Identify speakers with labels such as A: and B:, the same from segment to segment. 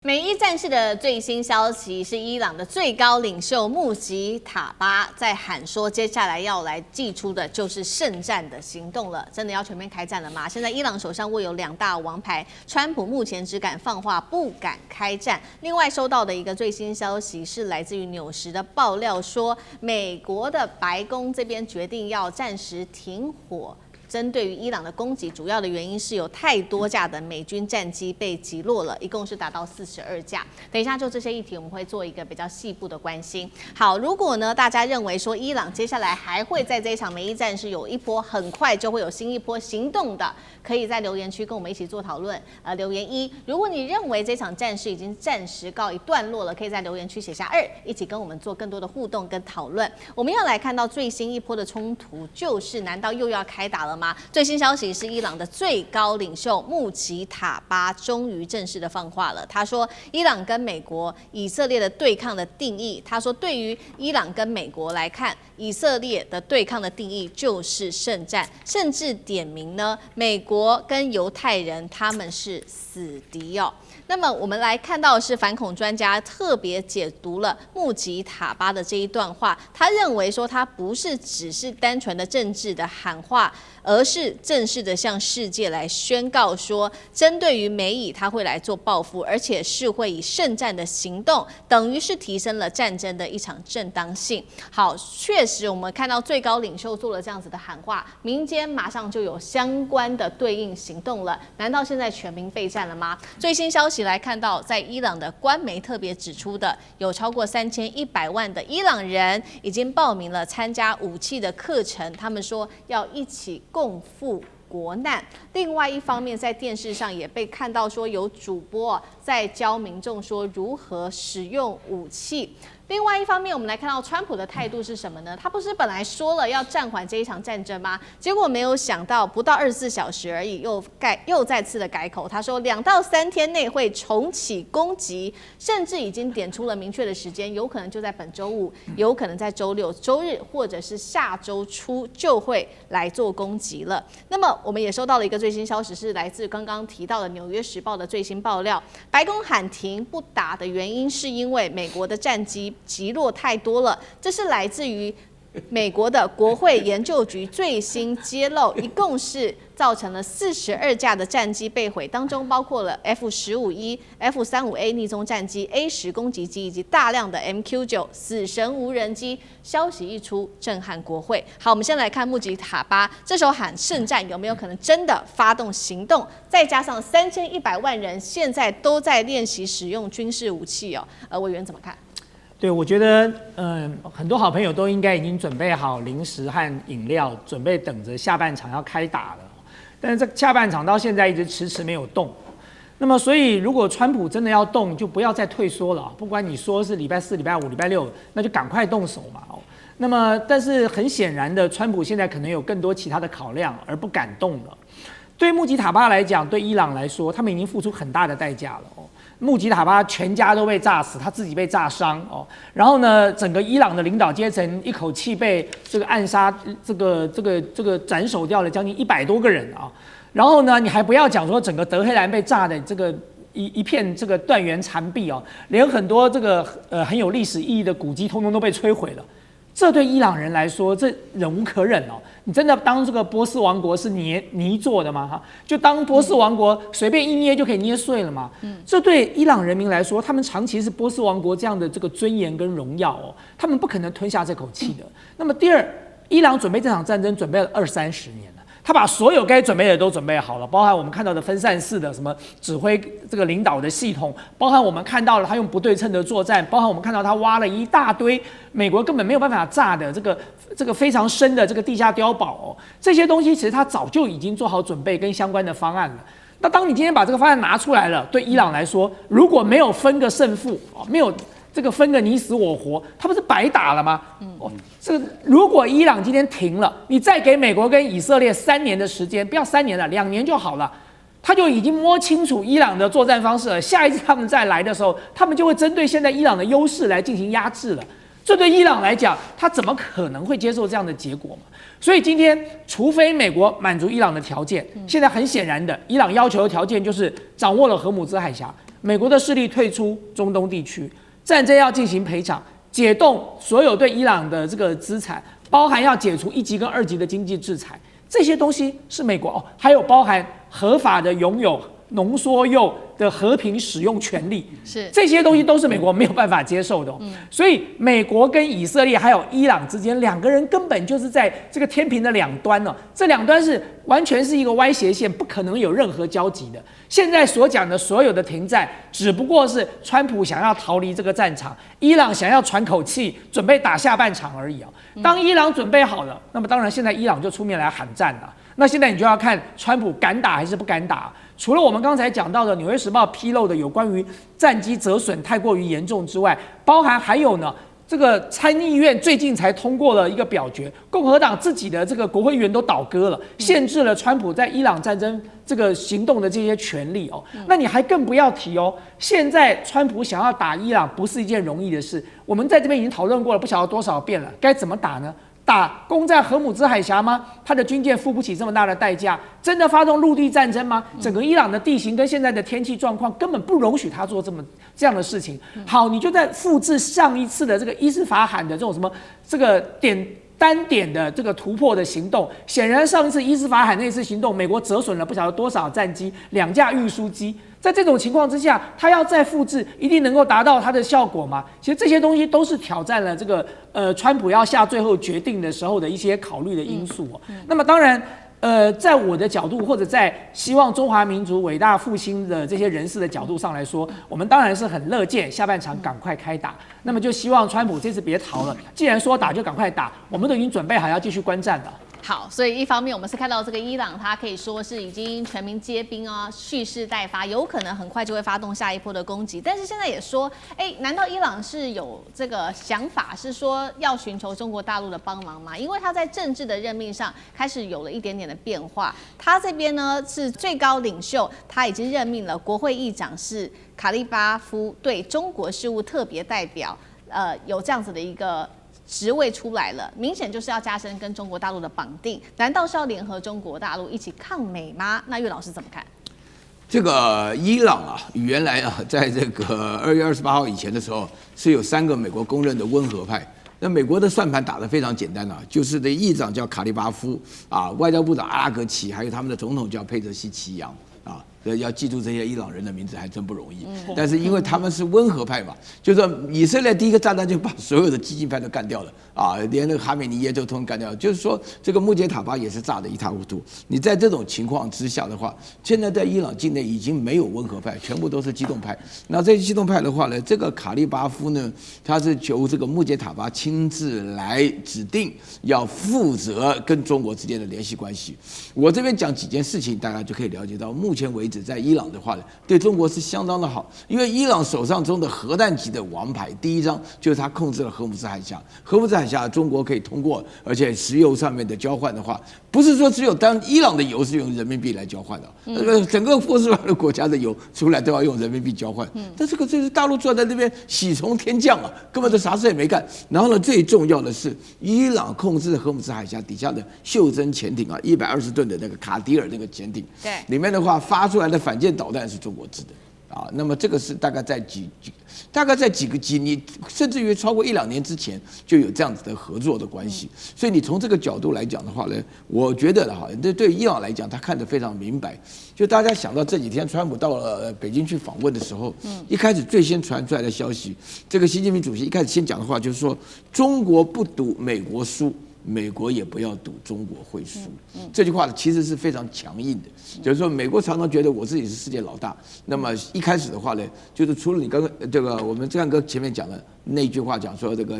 A: 美伊戰事的最新消息是，伊朗的最高領袖穆吉塔巴在喊說，接下來要來祭出的就是聖戰的行動了。真的要全面開戰了嗎？現在伊朗手上握有2大王牌，川普目前只敢放話，不敢開戰。另外收到的一個最新消息是來自於紐時的爆料說，美國的白宮這邊決定要暫時停火。針對於伊朗的攻擊，主要的原因是有太多架的美軍戰機被擊落了，一共是達到42架。等一下就這些議題，我們會做一個比較細部的關心。好，如果呢大家認為說伊朗接下來還會在這一場美伊戰事有一波很快就會有新一波行動的，可以在留言區跟我們一起做討論。留言1，如果你認為這場戰事已經暫時告一段落了，可以在留言區寫下2，一起跟我們做更多的互動跟討論。我們要來看到最新一波的衝突，就是難道又要開打了嗎？最新消息是，伊朗的最高領袖穆吉塔巴終於正式的放話了。他說，伊朗跟美國、以色列的對抗的定義，他說，對於伊朗跟美國來看，以色列的對抗的定義就是聖戰，甚至點名呢，美國跟猶太人他們是死敵哦。那麼我們來看到的是反恐專家特別解讀了穆吉塔巴的這一段話，他認為說他不是只是單純的政治的喊話，而是正式的向世界來宣告說，針對於美以他會來做報復，而且是會以聖戰的行動，等於是提升了戰爭的一場正當性。好，確實我們看到最高領袖做了這樣子的喊話，民間馬上就有相關的對應行動了。難道現在全民備戰了嗎？最新消息來看到，在伊朗的官媒特別指出的，有超過3100萬的伊朗人已經報名了參加武器的課程，他們說要一起共赴國難。另外一方面，在電視上也被看到說有主播在教民眾說如何使用武器。另外一方面，我們來看到川普的態度是什麼呢？他不是本來說了要暫緩這一場戰爭嗎？結果沒有想到，不到24小時而已，又再次的改口。他說2到3天內會重啟攻擊，甚至已經點出了明確的時間，有可能就在本周5，有可能在周6、周日，或者是下周初就會來做攻擊了。那麼我們也收到了一個最新消息，是來自剛剛提到的《紐約時報》的最新爆料，白宮喊停不打的原因是因為美國的戰機擊落太多了，這是來自於美國的國會研究局最新揭露，一共是造成了42架的戰機被毀，當中包括了 F-15E、F-35A 逆中戰機、A-10攻擊機以及大量的 MQ-9死神無人機。消息一出，震撼國會。好，我們先來看穆吉塔巴這時候喊聖戰，有沒有可能真的發動行動？再加上3100萬人現在都在練習使用軍事武器哦，委員怎麼看？
B: 对，我覺得，很多好朋友都應該已經準備好零食和飲料，準備等着下半場要開打了。但是這下半場到現在一直遲遲沒有動。那麼，所以如果川普真的要動，就不要再退縮了。不管你說是禮拜4、禮拜5、禮拜6，那就趕快動手嘛。那麼，但是很顯然的，川普現在可能有更多其他的考量，而不敢動了。對穆吉塔巴來講，對伊朗來說，他們已經付出很大的代價了哦。穆吉塔巴全家都被炸死，他自己被炸傷哦。然後呢，整個伊朗的領導階層一口氣被這個暗殺，這個斬首掉了將近100多個人啊。然後呢，你還不要講說整個德黑蘭被炸的這個一片這個斷垣殘壁哦，連很多這個很有歷史意義的古蹟通通都被摧毀了。這對伊朗人來說，這忍無可忍哦！你真的當這個波斯王國是泥做的嗎？哈，就當波斯王國隨便一捏就可以捏碎了嗎？這對伊朗人民來說，他們長期是波斯王國這樣的這個尊嚴跟榮耀哦，他們不可能吞下這口氣的。那麼第二，伊朗準備這場戰爭準備了20-30年。他把所有該準備的都準備好了，包含我們看到的分散式的什麼指揮這個領導的系統，包含我們看到了他用不對稱的作戰，包含我們看到他挖了一大堆美國根本沒有辦法炸的這個非常深的這個地下碉堡哦，這些東西其實他早就已經做好準備跟相關的方案了。那當你今天把這個方案拿出來了，對伊朗來說，如果沒有分個勝負哦，沒有這個分個你死我活，他不是白打了嗎？這個如果伊朗今天停了，你再給美國跟以色列3年的時間，不要3年了，2年就好了，他就已經摸清楚伊朗的作戰方式了。下一次他們再來的時候，他們就會針對現在伊朗的優勢來進行壓制了。這對伊朗來講，他怎麼可能會接受這樣的結果嘛？所以今天，除非美國滿足伊朗的條件，現在很顯然的，伊朗要求的條件就是掌握了荷姆茲海峽，美國的勢力退出中東地區，戰爭要進行賠償，解凍所有對伊朗的這個資產，包含要解除1級跟2級的經濟制裁，這些東西是美國還有包含合法的擁有濃縮鈾的和平使用權利，
A: 是
B: 這些東西都是美國沒有辦法接受的。所以美國跟以色列還有伊朗之間，兩個人根本就是在這個天平的兩端呢。這兩端是完全是一個歪斜線，不可能有任何交集的。现在所講的所有的停戰，只不過是川普想要逃離這個戰場，伊朗想要喘口氣，準備打下半場而已啊。當伊朗準備好了，那麼當然現在伊朗就出面來喊戰了。那現在你就要看川普敢打還是不敢打。除了我們剛才講到的《紐約時報》披露的有關於戰機折損太過於嚴重之外，包含還有呢，這個參議院最近才通過了一個表決，共和黨自己的這個國會議員都倒戈了，限制了川普在伊朗戰爭這個行動的這些權利哦。那你還更不要提哦，現在川普想要打伊朗不是一件容易的事，我們在這邊已經討論過了不曉得多少遍了，該怎麼打呢？打攻占荷姆茲海峽嗎？他的軍艦付不起這麼大的代價，真的發動陸地戰爭嗎？整個伊朗的地形跟現在的天氣狀況根本不容許他做這樣的事情。好，你就在複製上一次的這個伊斯法罕的這種什麼這個單點的這個突破的行動，顯然上一次伊斯法罕那次行動，美國折損了不曉得多少戰機，2架運輸機。在這種情況之下，他要再複製，一定能夠達到他的效果嗎？其實這些東西都是挑戰了這個川普要下最後決定的時候的一些考慮的因素哦。那麼當然，在我的角度，或者在希望中華民族偉大復興的這些人士的角度上來說，我們當然是很樂見下半場趕快開打。那麼就希望川普這次別逃了，既然說打就趕快打，我們都已經準備好要繼續觀戰了。
A: 好，所以一方面我们是看到這個伊朗，它可以說是已經全民皆兵啊，蓄勢待發，有可能很快就會發動下一波的攻擊。但是現在也說，難道伊朗是有這個想法，是說要尋求中國大陸的幫忙嗎？因為他在政治的任命上開始有了一點點的變化。他這邊呢是最高領袖，他已經任命了國會議長是卡利巴夫對中國事務特別代表，有這樣子的一個職位出來了，明顯就是要加深跟中國大陸的綁定。難道是要聯合中國大陸一起抗美嗎？那岳老師怎麼看？
C: 這個伊朗啊，原來啊，在這個2月28號以前的時候，是有3個美國公認的溫和派。那美國的算盤打得非常簡單啊，就是的議長叫卡利巴夫啊，外交部長阿拉格齊，還有他們的總統叫佩澤西奇揚啊。要記住這些伊朗人的名字還真不容易，但是因為他們是溫和派嘛，就是說以色列第一個炸彈就把所有的激進派都幹掉了啊，連那個哈梅尼耶都通幹掉了，就是說這個穆杰塔巴也是炸得一塌糊塗。你在這種情況之下的話，現在在伊朗境內已經沒有溫和派，全部都是激動派。那這些激動派的話呢，這個卡利巴夫呢，他是由這個穆杰塔巴親自來指定，要負責跟中國之間的聯繫關係。我這邊講幾件事情，大家就可以了解到，目前為止在伊朗的話呢，對中國是相當的好，因為伊朗手上中的核彈級的王牌，第一張就是他控制了荷姆茲海峽，荷姆茲海峽中國可以通過，而且石油上面的交換的話，不是說只有當伊朗的油是用人民幣來交換的，整個波斯灣的國家的油出來都要用人民幣交換，但這是大陸坐在那邊喜從天降啊，根本都啥事也沒幹。然後呢，最重要的是，伊朗控制荷姆茲海峽底下的袖珍潛艇啊，120噸的那個卡迪爾那個潛艇，對，裡面的話發出來的反艦導彈是中國製的啊，那麼這個是大概在幾年，甚至於超過1-2年之前就有這樣子的合作的關係。所以你從這個角度來講的話呢，我覺得哈，對伊朗來講，他看得非常明白。就大家想到這幾天川普到了北京去訪問的時候，一開始最先傳出來的消息，這個習近平主席一開始先講的話就是說，中國不賭美國輸，美國也不要賭中國會輸。這句話呢，其實是非常強硬的，就是說美國常常覺得我自己是世界老大。那麼一開始的話呢，就是除了你剛剛這個我們這樣哥前面講的那句話，講說這個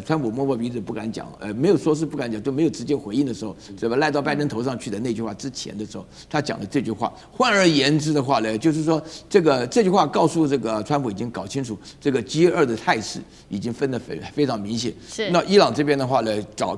C: 川普摸摸鼻子不敢講，沒有說是不敢講，就沒有直接回應的時候，這個賴到拜登頭上去的那句話之前的時候，他講的這句話。換而言之的話呢，就是說這句話告訴這個川普已經搞清楚這個G2的態勢已經分得非常明顯。是。那伊朗這邊的話呢，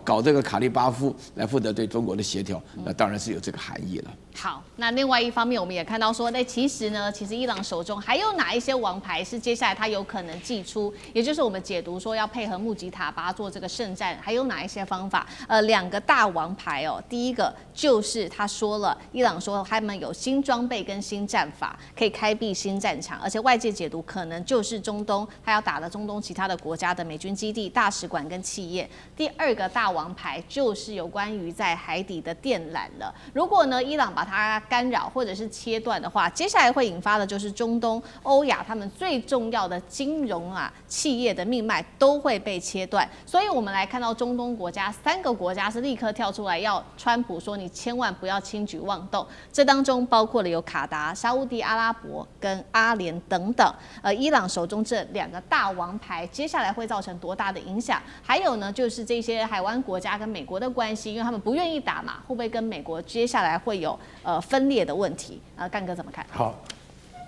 C: 搞這個卡利巴夫來負責對中國的協調，那當然是有這個含義了。
A: 好，那另外一方面，我們也看到說，其實伊朗手中還有哪一些王牌是接下來他有可能祭出，也就是我們解讀說要配合穆吉塔巴做這個聖戰，還有哪一些方法？2個大王牌哦，第一個就是他說了，伊朗說他們有新裝備跟新戰法，可以開闢新戰場，而且外界解讀可能就是中東，他要打的中東其他的國家的美軍基地、大使館跟企業。第2個大王牌就是有關於在海底的電纜了，如果伊朗把它干擾或者是切斷的話，接下來會引發的就是中東、歐亞他們最重要的金融企業的命脈都會被切斷。所以我們來看到中東國家3個國家是立刻跳出來要川普說你千萬不要輕舉妄動，這當中包括了有卡達、沙烏地阿拉伯跟阿聯等等。伊朗手中這2個大王牌，接下來會造成多大的影響？還有就是這些海灣國家跟美國的關係，因為他們不願意打嘛，會不會跟美國接下來會有分裂的問題？幹哥怎麼看？
D: 好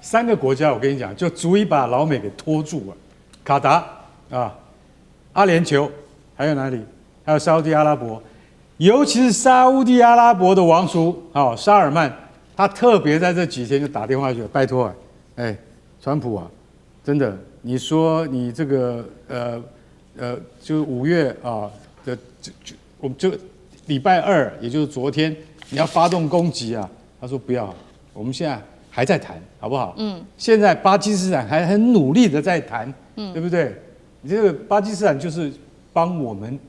D: ，3個國家我跟你講，就足以把老美給拖住了。卡達阿聯酋，還有哪裡？還有沙烏地阿拉伯，尤其是沙烏地阿拉伯的王儲沙爾曼，他特別在這幾天就打電話去，拜託川普啊，真的，你說你這個就5月我們就禮拜2，也就是昨天，你要發動攻擊啊？他說不要，我們現在還在談，好不好？現在巴基斯坦還很努力的在談，對不對？你這個巴基斯坦就是幫我們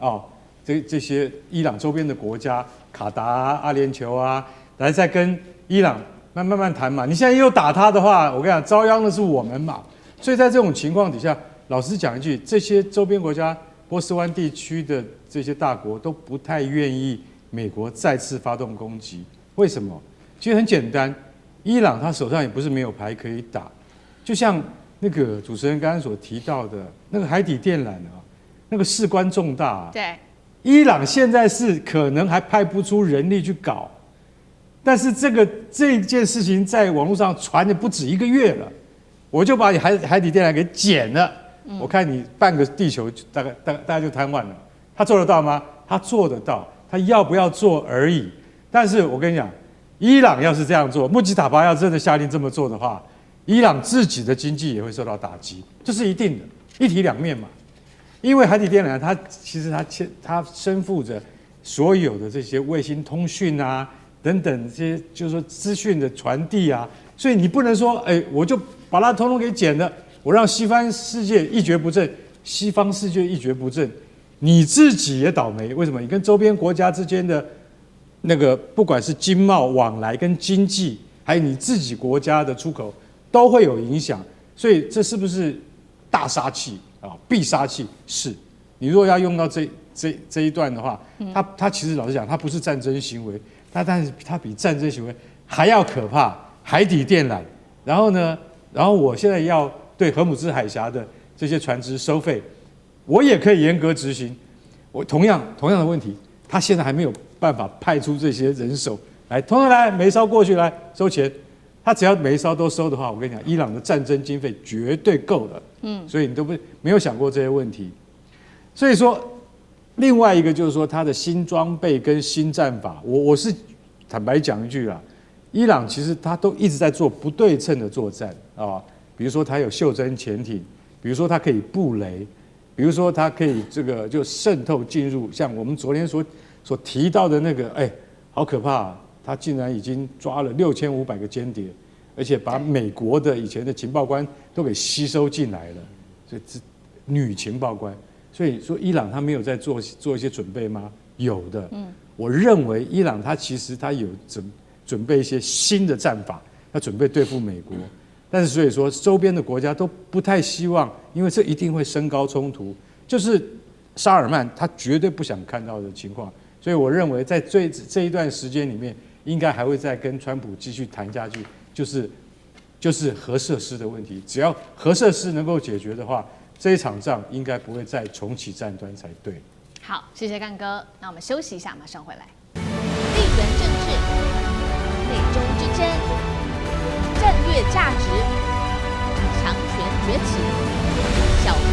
D: 這些伊朗周邊的國家，卡達阿聯酋來再跟伊朗慢慢談嘛。你現在又打他的話，我跟你講，遭殃的是我們嘛。所以在這種情況底下，老實講一句，這些周邊國家、波斯灣地區的這些大國都不太願意美國再次發動攻擊。為什麼？其實很簡單，伊朗他手上也不是沒有牌可以打，就像那個主持人剛剛所提到的那個海底電纜那個事關重大對，伊朗現在是可能還派不出人力去搞，但是這件事情在網絡上傳的不止1個月了，我就把海底電纜給剪了，我看你半個地球大概就癱瘓了。他做得到嗎？他做得到，他要不要做而已。但是我跟你講，伊朗要是這樣做，穆吉塔巴要真的下令這麼做的話，伊朗自己的經濟也會受到打擊，這是一定的，一體兩面嘛。因為海底電纜它其實它身負着所有的這些衛星通訊等等這些，就是說資訊的傳遞所以你不能說我就把它統統給剪了，我讓西方世界一蹶不振，西方世界一蹶不振，你自己也倒霉。為什麼？你跟周邊國家之間的那個不管是經貿往來跟經濟，還有你自己國家的出口都會有影響，所以這是不是大殺器必殺器？是。你如果要用到這一段的話，它其實老實講，它不是戰爭行為，但是它比戰爭行為還要可怕。海底電纜，然後呢，我現在要對荷姆茲海峽的這些船只收費，我也可以嚴格執行。我同樣的問題，他現在還沒有辦法派出這些人手來，通通來每一艘過去來收錢。他只要每一艘都收的話，我跟你講，伊朗的戰爭經費絕對夠了。所以你都沒有想過這些問題。所以說，另外一個就是說，他的新裝備跟新戰法，我是坦白講一句啦，伊朗其實他都一直在做不對稱的作戰比如說他有袖珍潛艇，比如說他可以布雷，比如說他可以這個就滲透進入，像我們昨天所提到的那個，好可怕他竟然已經抓了6500個間諜，而且把美國的以前的情報官都給吸收進來了，所以是女情報官。所以說伊朗他沒有在做一些準備嗎？有的。我認為伊朗他其實他有準備一些新的戰法，他準備對付美國。但是所以說周邊的國家都不太希望，因為這一定會升高衝突，就是沙爾曼他絕對不想看到的情況。所以我認為在這一段時間裡面，應該還會再跟川普繼續談下去，就是核設施的問題。只要核設施能夠解決的話，這一場仗應該不會再重啟戰端才對。
A: 好，謝謝幹哥。那我們休息一下，馬上回來。地緣政治、美中之爭、戰略價值、強權崛起、小國